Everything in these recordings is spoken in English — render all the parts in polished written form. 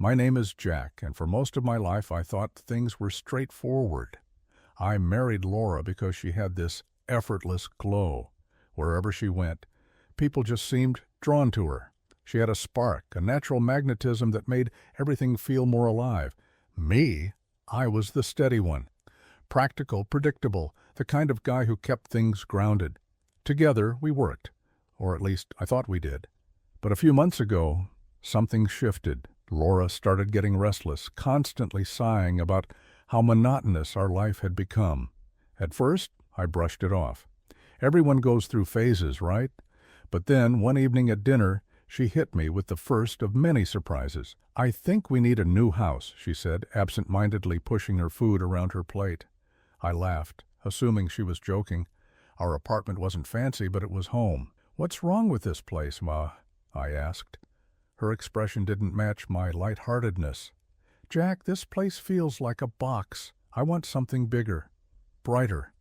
My name is Jack, and for most of my life I thought things were straightforward. I married Laura because she had this effortless glow. Wherever she went, people just seemed drawn to her. She had a spark, a natural magnetism that made everything feel more alive. Me, I was the steady one. Practical, predictable, the kind of guy who kept things grounded. Together, we worked. Or at least, I thought we did. But a few months ago, something shifted. Laura started getting restless, constantly sighing about how monotonous our life had become. At first, I brushed it off. Everyone goes through phases, right? But then, one evening at dinner, she hit me with the first of many surprises. "I think we need a new house," she said, absent-mindedly pushing her food around her plate. I laughed, assuming she was joking. Our apartment wasn't fancy, but it was home. "What's wrong with this place, Ma?" I asked. Her expression didn't match my lightheartedness. "Jack, this place feels like a box. I want something bigger, brighter.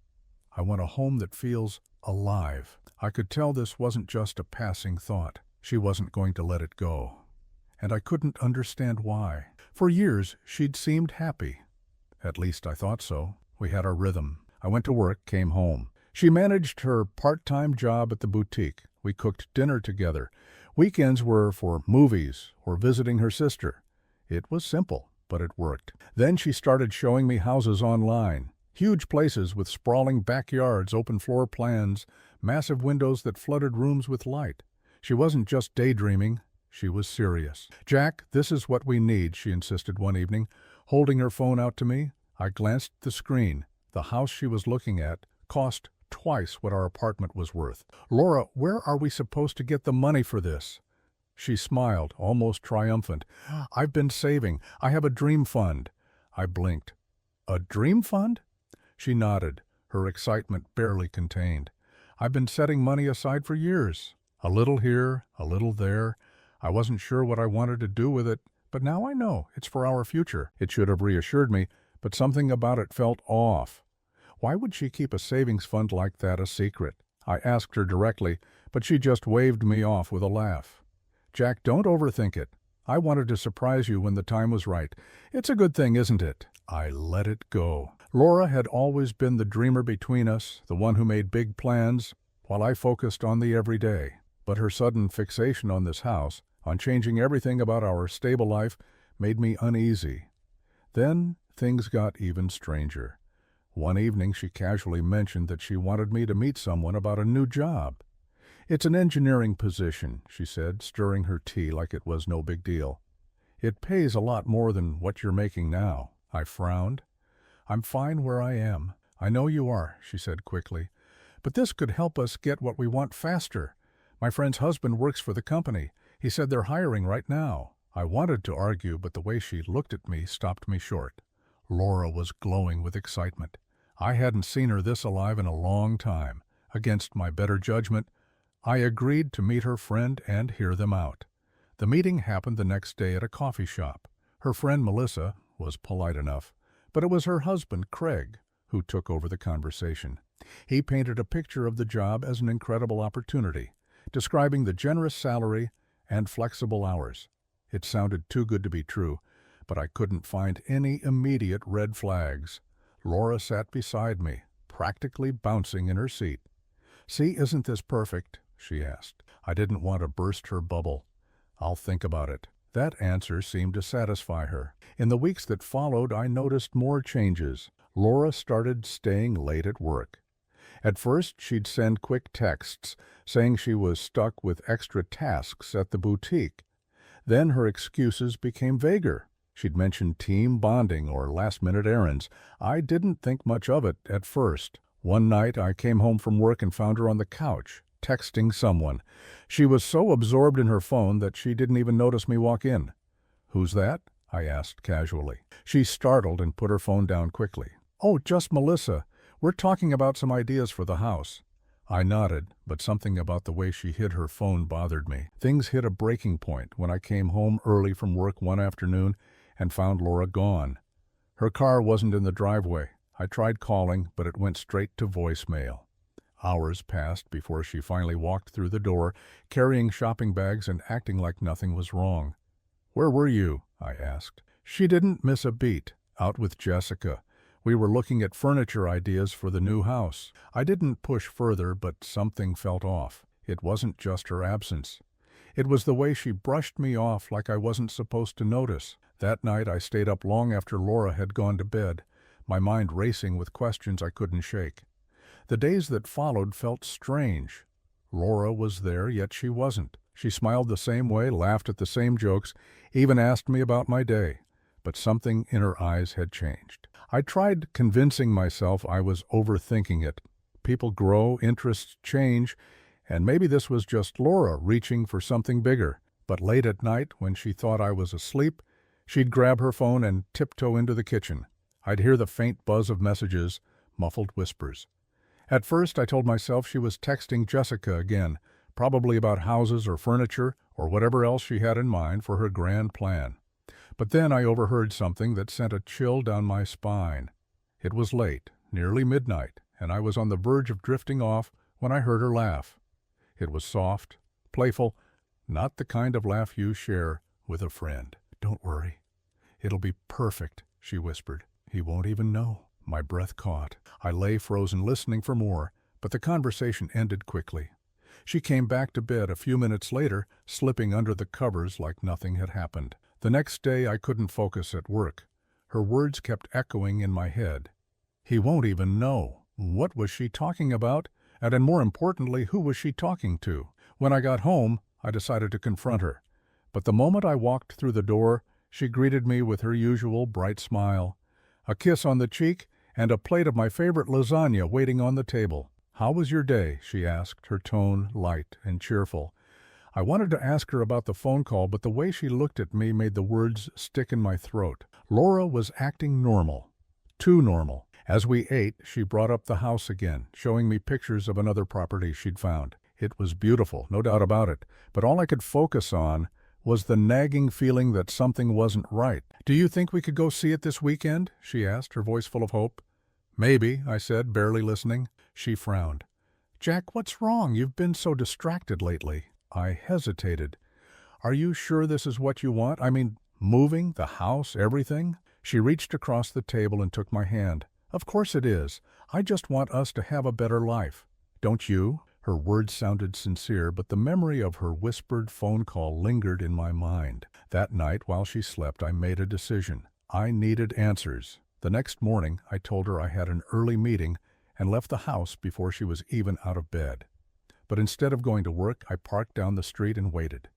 I want a home that feels alive." I could tell this wasn't just a passing thought. She wasn't going to let it go. And I couldn't understand why. For years, she'd seemed happy. At least I thought so. We had our rhythm. I went to work, came home. She managed her part-time job at the boutique. We cooked dinner together. Weekends were for movies or visiting her sister. It was simple, but it worked. Then she started showing me houses online. Huge places with sprawling backyards, open floor plans, massive windows that flooded rooms with light. She wasn't just daydreaming, she was serious. "Jack, this is what we need," she insisted one evening, holding her phone out to me. I glanced at the screen. The house she was looking at cost twice what our apartment was worth. "Laura, where are we supposed to get the money for this?" She smiled, almost triumphant. "I've been saving. I have a dream fund." I blinked. "A dream fund?" She nodded, her excitement barely contained. "I've been setting money aside for years. A little here, a little there. I wasn't sure what I wanted to do with it, but now I know it's for our future." It should have reassured me, but something about it felt off. Why would she keep a savings fund like that a secret? I asked her directly, but she just waved me off with a laugh. "Jack, don't overthink it. I wanted to surprise you when the time was right. It's a good thing, isn't it?" I let it go. Laura had always been the dreamer between us, the one who made big plans, while I focused on the everyday. But her sudden fixation on this house, on changing everything about our stable life, made me uneasy. Then things got even stranger. One evening she casually mentioned that she wanted me to meet someone about a new job. "It's an engineering position," she said, stirring her tea like it was no big deal. "It pays a lot more than what you're making now." I frowned. "I'm fine where I am." "I know you are," she said quickly. "But this could help us get what we want faster. My friend's husband works for the company. He said they're hiring right now." I wanted to argue, but the way she looked at me stopped me short. Laura was glowing with excitement. I hadn't seen her this alive in a long time. Against my better judgment, I agreed to meet her friend and hear them out. The meeting happened the next day at a coffee shop. Her friend Melissa was polite enough, but it was her husband, Craig, who took over the conversation. He painted a picture of the job as an incredible opportunity, describing the generous salary and flexible hours. It sounded too good to be true, but I couldn't find any immediate red flags. Laura sat beside me, practically bouncing in her seat. "See, isn't this perfect?" she asked. I didn't want to burst her bubble. "I'll think about it." That answer seemed to satisfy her. In the weeks that followed, I noticed more changes. Laura started staying late at work. At first, she'd send quick texts saying she was stuck with extra tasks at the boutique. Then her excuses became vaguer. She'd mention team bonding or last-minute errands. I didn't think much of it at first. One night, I came home from work and found her on the couch, texting someone. She was so absorbed in her phone that she didn't even notice me walk in. "Who's that?" I asked casually. She startled and put her phone down quickly. "Oh, just Melissa. We're talking about some ideas for the house." I nodded, but something about the way she hid her phone bothered me. Things hit a breaking point when I came home early from work one afternoon and found Laura gone. Her car wasn't in the driveway. I tried calling, but it went straight to voicemail. Hours passed before she finally walked through the door, carrying shopping bags and acting like nothing was wrong. "Where were you?" I asked. She didn't miss a beat. Out with Jessica. We were looking at furniture ideas for the new house. I didn't push further, but something felt off. It wasn't just her absence. It was the way she brushed me off like I wasn't supposed to notice. That night I stayed up long after Laura had gone to bed, my mind racing with questions I couldn't shake. The days that followed felt strange. Laura was there, yet she wasn't. She smiled the same way, laughed at the same jokes, even asked me about my day. But something in her eyes had changed. I tried convincing myself I was overthinking it. People grow, interests change, and maybe this was just Laura reaching for something bigger. But late at night, when she thought I was asleep, she'd grab her phone and tiptoe into the kitchen. I'd hear the faint buzz of messages, muffled whispers. At first, I told myself she was texting Jessica again, probably about houses or furniture or whatever else she had in mind for her grand plan. But then I overheard something that sent a chill down my spine. It was late, nearly midnight, and I was on the verge of drifting off when I heard her laugh. It was soft, playful, not the kind of laugh you share with a friend. "Don't worry. It'll be perfect," she whispered. "He won't even know." My breath caught. I lay frozen listening for more, but the conversation ended quickly. She came back to bed a few minutes later, slipping under the covers like nothing had happened. The next day I couldn't focus at work. Her words kept echoing in my head. He won't even know. What was she talking about? And more importantly, who was she talking to? When I got home, I decided to confront her. But the moment I walked through the door, she greeted me with her usual bright smile, a kiss on the cheek, and a plate of my favorite lasagna waiting on the table. "How was your day?" she asked, her tone light and cheerful. I wanted to ask her about the phone call, but the way she looked at me made the words stick in my throat. Laura was acting normal. Too normal. As we ate, she brought up the house again, showing me pictures of another property she'd found. It was beautiful, no doubt about it, but all I could focus on was the nagging feeling that something wasn't right. "Do you think we could go see it this weekend?" she asked, her voice full of hope. "Maybe," I said, barely listening. She frowned. "Jack, what's wrong? You've been so distracted lately." I hesitated. "Are you sure this is what you want? I mean, moving, the house, everything?" She reached across the table and took my hand. "Of course it is. I just want us to have a better life. Don't you?" Her words sounded sincere, but the memory of her whispered phone call lingered in my mind. That night, while she slept, I made a decision. I needed answers. The next morning, I told her I had an early meeting and left the house before she was even out of bed. But instead of going to work, I parked down the street and waited.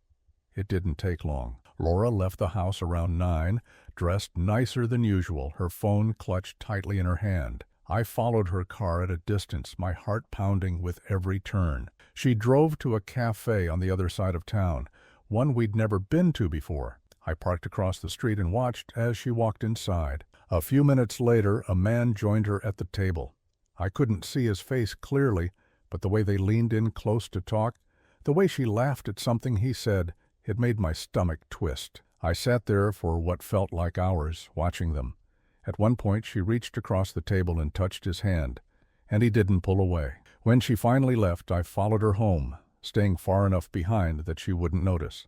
It didn't take long. Laura left the house around 9, dressed nicer than usual, her phone clutched tightly in her hand. I followed her car at a distance, my heart pounding with every turn. She drove to a cafe on the other side of town, one we'd never been to before. I parked across the street and watched as she walked inside. A few minutes later, a man joined her at the table. I couldn't see his face clearly, but the way they leaned in close to talk, the way she laughed at something he said, it made my stomach twist. I sat there for what felt like hours, watching them. At one point, she reached across the table and touched his hand, and he didn't pull away. When she finally left, I followed her home, staying far enough behind that she wouldn't notice.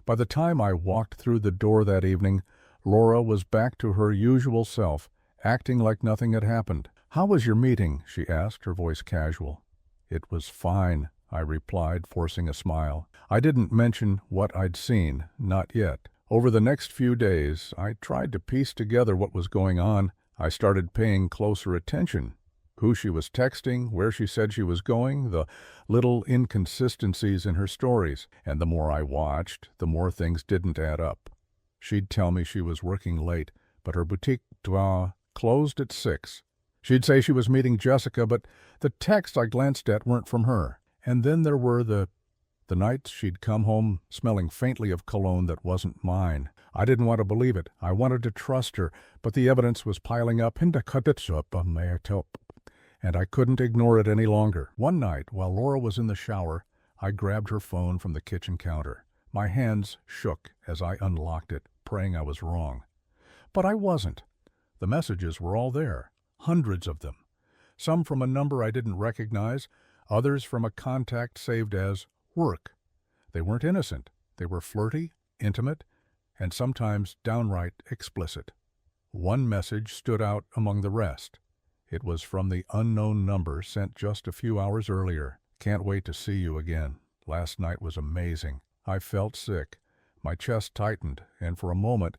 By the time I walked through the door that evening, Laura was back to her usual self, acting like nothing had happened. "How was your meeting?" she asked, her voice casual. "It was fine," I replied, forcing a smile. I didn't mention what I'd seen, not yet. Over the next few days, I tried to piece together what was going on. I started paying closer attention. Who she was texting, where she said she was going, the little inconsistencies in her stories. And the more I watched, the more things didn't add up. She'd tell me she was working late, but her boutique closed at 6. She'd say she was meeting Jessica, but the texts I glanced at weren't from her. And then there were the nights she'd come home smelling faintly of cologne that wasn't mine. I didn't want to believe it. I wanted to trust her, but the evidence was piling up, and I couldn't ignore it any longer. One night, while Laura was in the shower, I grabbed her phone from the kitchen counter. My hands shook as I unlocked it, praying I was wrong. But I wasn't. The messages were all there, hundreds of them. Some from a number I didn't recognize, others from a contact saved as work. They weren't innocent. They were flirty, intimate, and sometimes downright explicit. One message stood out among the rest. It was from the unknown number sent just a few hours earlier. "Can't wait to see you again. Last night was amazing. I felt sick. My chest tightened, and for a moment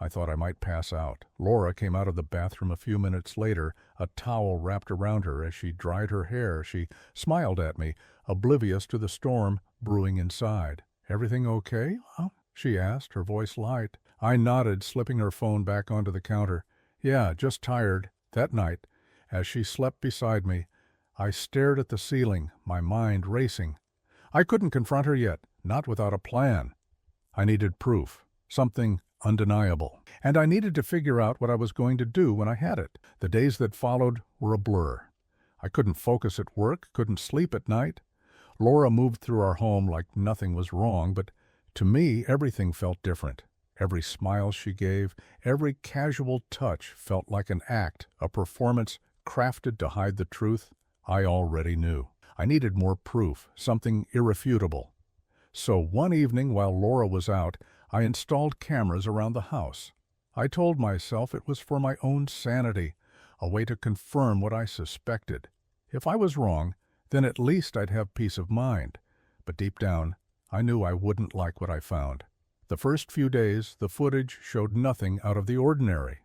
I thought I might pass out." Laura came out of the bathroom a few minutes later, a towel wrapped around her as she dried her hair. She smiled at me, oblivious to the storm brewing inside. "Everything okay?" she asked, her voice light. I nodded, slipping her phone back onto the counter. "Yeah, just tired." That night, as she slept beside me, I stared at the ceiling, my mind racing. I couldn't confront her yet, not without a plan. I needed proof, something undeniable, and I needed to figure out what I was going to do when I had it. The days that followed were a blur. I couldn't focus at work, couldn't sleep at night. Laura moved through our home like nothing was wrong, but to me everything felt different. Every smile she gave, every casual touch felt like an act, a performance crafted to hide the truth I already knew. I needed more proof, something irrefutable. So one evening while Laura was out, I installed cameras around the house. I told myself it was for my own sanity, a way to confirm what I suspected. If I was wrong, then at least I'd have peace of mind. But deep down, I knew I wouldn't like what I found. The first few days, the footage showed nothing out of the ordinary.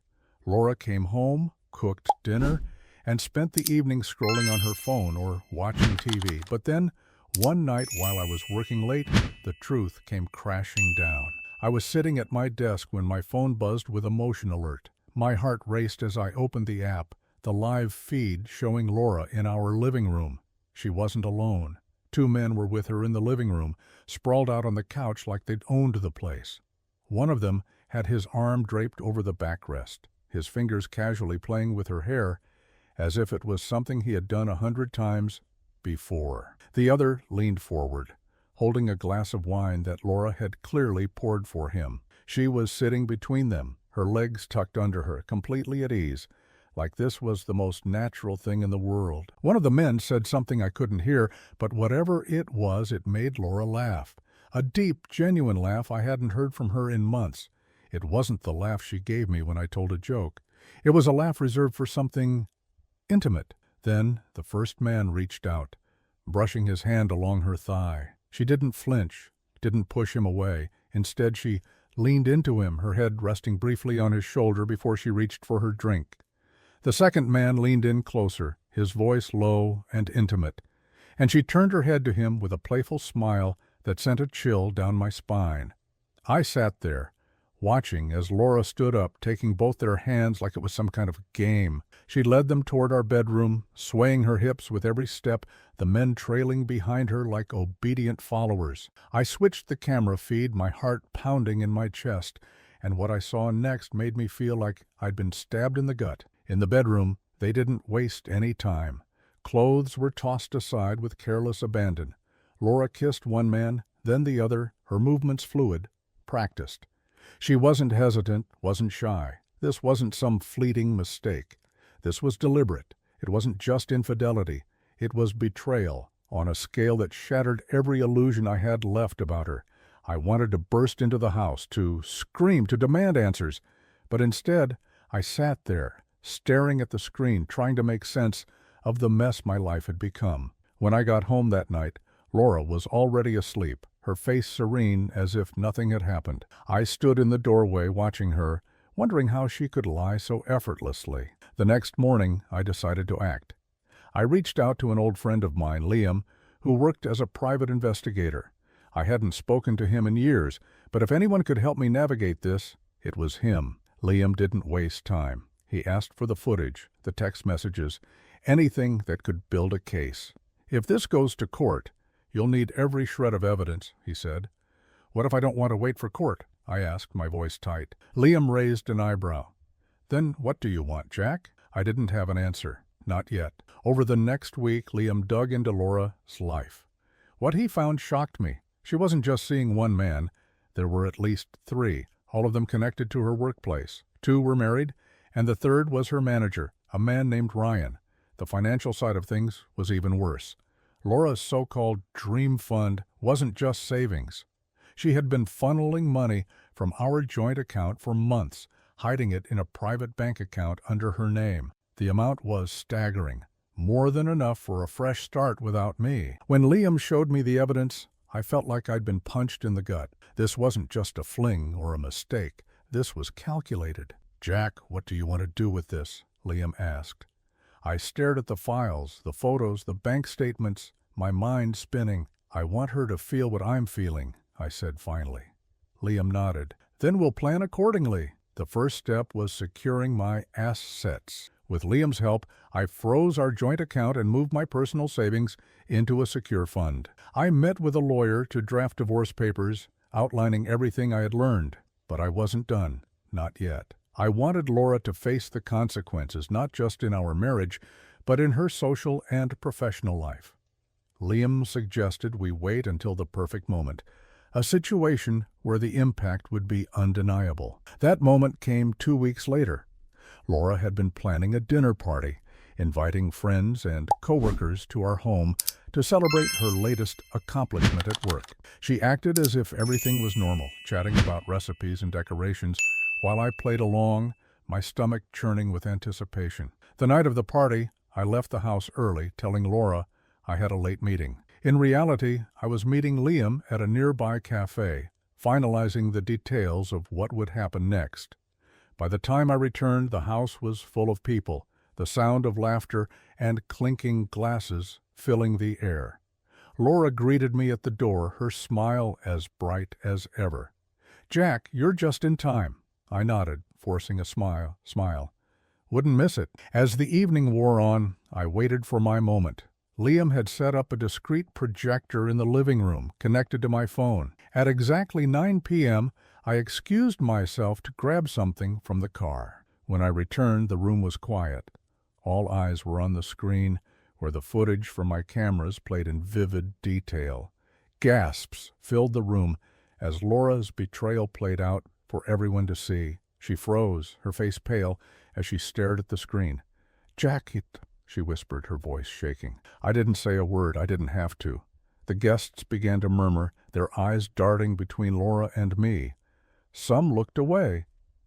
Laura came home, cooked dinner, and spent the evening scrolling on her phone or watching TV. But then, one night while I was working late, the truth came crashing down. I was sitting at my desk when my phone buzzed with a motion alert. My heart raced as I opened the app, the live feed showing Laura in our living room. She wasn't alone. 2 men were with her in the living room, sprawled out on the couch like they'd owned the place. One of them had his arm draped over the backrest, his fingers casually playing with her hair, as if it was something he had done 100 times before. The other leaned forward, holding a glass of wine that Laura had clearly poured for him. She was sitting between them, her legs tucked under her, completely at ease, like this was the most natural thing in the world. One of the men said something I couldn't hear, but whatever it was, it made Laura laugh. A deep, genuine laugh I hadn't heard from her in months. It wasn't the laugh she gave me when I told a joke. It was a laugh reserved for something intimate. Then the first man reached out, brushing his hand along her thigh. She didn't flinch, didn't push him away. Instead, she leaned into him, her head resting briefly on his shoulder before she reached for her drink. The second man leaned in closer, his voice low and intimate, and she turned her head to him with a playful smile that sent a chill down my spine. I sat there, watching as Laura stood up, taking both their hands like it was some kind of game. She led them toward our bedroom, swaying her hips with every step, the men trailing behind her like obedient followers. I switched the camera feed, my heart pounding in my chest, and what I saw next made me feel like I'd been stabbed in the gut. In the bedroom, they didn't waste any time. Clothes were tossed aside with careless abandon. Laura kissed one man, then the other, her movements fluid, practiced. She wasn't hesitant, wasn't shy. This wasn't some fleeting mistake. This was deliberate. It wasn't just infidelity. It was betrayal, on a scale that shattered every illusion I had left about her. I wanted to burst into the house, to scream, to demand answers. But instead, I sat there, staring at the screen, trying to make sense of the mess my life had become. When I got home that night, Laura was already asleep, her face serene as if nothing had happened. I stood in the doorway watching her, wondering how she could lie so effortlessly. The next morning, I decided to act. I reached out to an old friend of mine, Liam, who worked as a private investigator. I hadn't spoken to him in years, but if anyone could help me navigate this, it was him. Liam didn't waste time. He asked for the footage, the text messages, anything that could build a case. "If this goes to court, you'll need every shred of evidence," he said. "What if I don't want to wait for court?" I asked, my voice tight. Liam raised an eyebrow. "Then what do you want, Jack?" I didn't have an answer. Not yet. Over the next week, Liam dug into Laura's life. What he found shocked me. She wasn't just seeing one man. There were at least 3, all of them connected to her workplace. 2 were married, and the third was her manager, a man named Ryan. The financial side of things was even worse. Laura's so-called dream fund wasn't just savings. She had been funneling money from our joint account for months, hiding it in a private bank account under her name. The amount was staggering, more than enough for a fresh start without me. When Liam showed me the evidence, I felt like I'd been punched in the gut. This wasn't just a fling or a mistake. This was calculated. "Jack, what do you want to do with this?" Liam asked. I stared at the files, the photos, the bank statements, my mind spinning. "I want her to feel what I'm feeling," I said finally. Liam nodded. "Then we'll plan accordingly." The first step was securing my assets. With Liam's help, I froze our joint account and moved my personal savings into a secure fund. I met with a lawyer to draft divorce papers, outlining everything I had learned. But I wasn't done. Not yet. I wanted Laura to face the consequences, not just in our marriage, but in her social and professional life. Liam suggested we wait until the perfect moment, a situation where the impact would be undeniable. That moment came 2 weeks later. Laura had been planning a dinner party, inviting friends and coworkers to our home to celebrate her latest accomplishment at work. She acted as if everything was normal, chatting about recipes and decorations, while I played along, my stomach churning with anticipation. The night of the party, I left the house early, telling Laura I had a late meeting. In reality, I was meeting Liam at a nearby cafe, finalizing the details of what would happen next. By the time I returned, the house was full of people, the sound of laughter and clinking glasses filling the air. Laura greeted me at the door, her smile as bright as ever. "Jack, you're just in time." I nodded, forcing a smile. Wouldn't miss it. As the evening wore on, I waited for my moment. Liam had set up a discreet projector in the living room, connected to my phone. At exactly 9 p.m., I excused myself to grab something from the car. When I returned, the room was quiet. All eyes were on the screen, where the footage from my cameras played in vivid detail. Gasps filled the room as Laura's betrayal played out for everyone to see. She froze, her face pale, as she stared at the screen. "Jack, she whispered, her voice shaking. I didn't say a word. I didn't have to. The guests began to murmur, their eyes darting between Laura and me. Some looked away,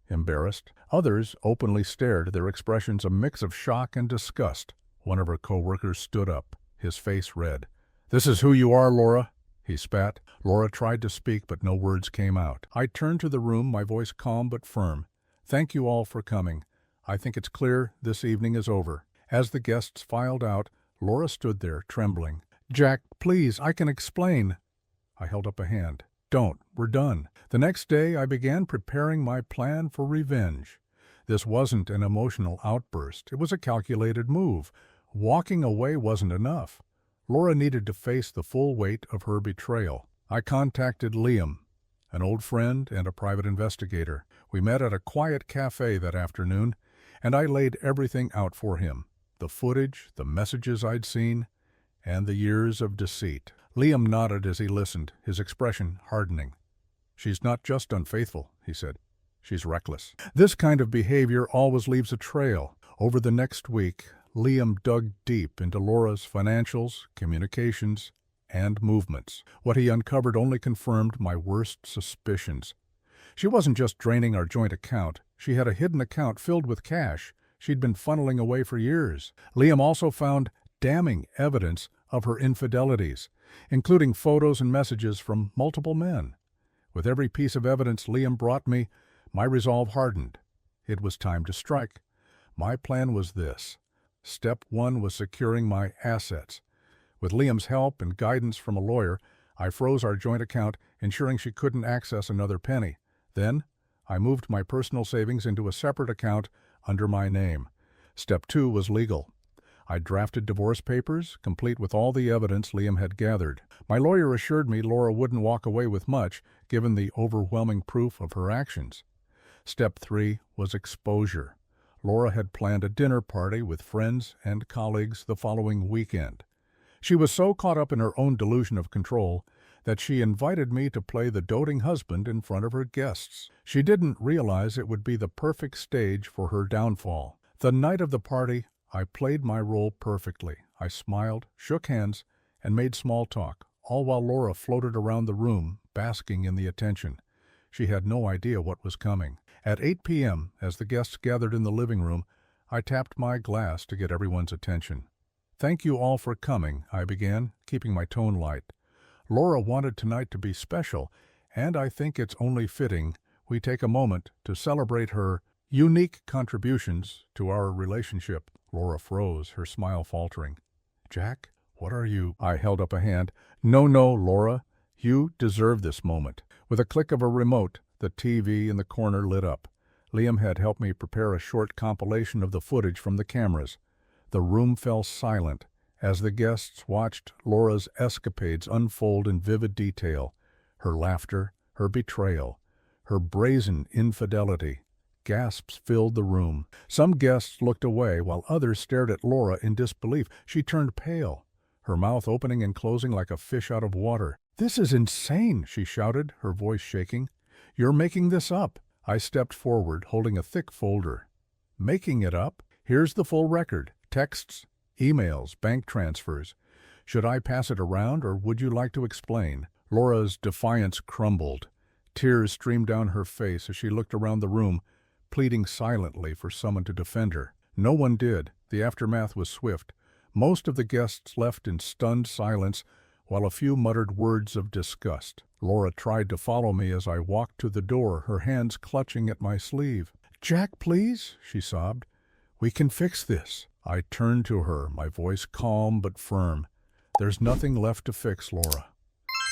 embarrassed. Others openly stared, their expressions a mix of shock and disgust. One of her co-workers stood up, his face red. "This is who you are, Laura," he spat. Laura tried to speak, but no words came out. I turned to the room, my voice calm but firm. "Thank you all for coming. I think it's clear this evening is over." As the guests filed out, Laura stood there, trembling. "Jack, please, I can explain." I held up a hand. "Don't. We're done." The next day, I began preparing my plan for revenge. This wasn't an emotional outburst. It was a calculated move. Walking away wasn't enough. Laura needed to face the full weight of her betrayal. I contacted Liam, an old friend and a private investigator. We met at a quiet cafe that afternoon, and I laid everything out for him. The footage, the messages I'd seen, and the years of deceit. Liam nodded as he listened, his expression hardening. "She's not just unfaithful," he said. "She's reckless." This kind of behavior always leaves a trail. Over the next week, Liam dug deep into Laura's financials, communications, and movements. What he uncovered only confirmed my worst suspicions. She wasn't just draining our joint account. She had a hidden account filled with cash she'd been funneling away for years. Liam also found damning evidence of her infidelities, including photos and messages from multiple men. With every piece of evidence Liam brought me, my resolve hardened. It was time to strike. My plan was this. Step 1 was securing my assets. With Liam's help and guidance from a lawyer, I froze our joint account, ensuring she couldn't access another penny. Then, I moved my personal savings into a separate account under my name. Step 2 was legal. I drafted divorce papers, complete with all the evidence Liam had gathered. My lawyer assured me Laura wouldn't walk away with much, given the overwhelming proof of her actions. Step 3 was exposure. Laura had planned a dinner party with friends and colleagues the following weekend. She was so caught up in her own delusion of control that she invited me to play the doting husband in front of her guests. She didn't realize it would be the perfect stage for her downfall. The night of the party, I played my role perfectly. I smiled, shook hands, and made small talk, all while Laura floated around the room, basking in the attention. She had no idea what was coming. At 8 p.m., as the guests gathered in the living room, I tapped my glass to get everyone's attention. "Thank you all for coming," I began, keeping my tone light. "Laura wanted tonight to be special, and I think it's only fitting we take a moment to celebrate her unique contributions to our relationship." Laura froze, her smile faltering. "Jack, what are you—" I held up a hand. No, Laura. You deserve this moment." With a click of a remote, the TV in the corner lit up. Liam had helped me prepare a short compilation of the footage from the cameras. The room fell silent as the guests watched Laura's escapades unfold in vivid detail. Her laughter, her betrayal, her brazen infidelity. Gasps filled the room. Some guests looked away while others stared at Laura in disbelief. She turned pale, her mouth opening and closing like a fish out of water. "This is insane," she shouted, her voice shaking. "You're making this up." I stepped forward, holding a thick folder. "Making it up? Here's the full record. Texts, emails, bank transfers. Should I pass it around, or would you like to explain?" Laura's defiance crumbled. Tears streamed down her face as she looked around the room, pleading silently for someone to defend her. No one did. The aftermath was swift. Most of the guests left in stunned silence, while a few muttered words of disgust. Laura tried to follow me as I walked to the door, her hands clutching at my sleeve. "Jack, please," she sobbed. "We can fix this." I turned to her, my voice calm but firm. "There's nothing left to fix, Laura.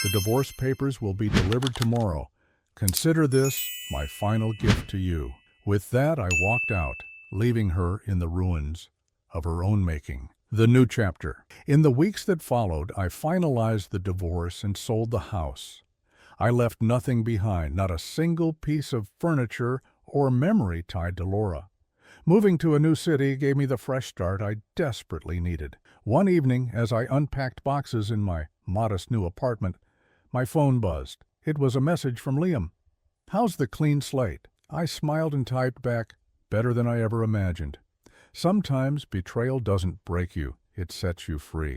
The divorce papers will be delivered tomorrow. Consider this my final gift to you." With that, I walked out, leaving her in the ruins of her own making. The new chapter. In the weeks that followed, I finalized the divorce and sold the house. I left nothing behind, not a single piece of furniture or memory tied to Laura. Moving to a new city gave me the fresh start I desperately needed. One evening, as I unpacked boxes in my modest new apartment, my phone buzzed. It was a message from Liam. "How's the clean slate?" I smiled and typed back, "Better than I ever imagined." Sometimes betrayal doesn't break you, it sets you free.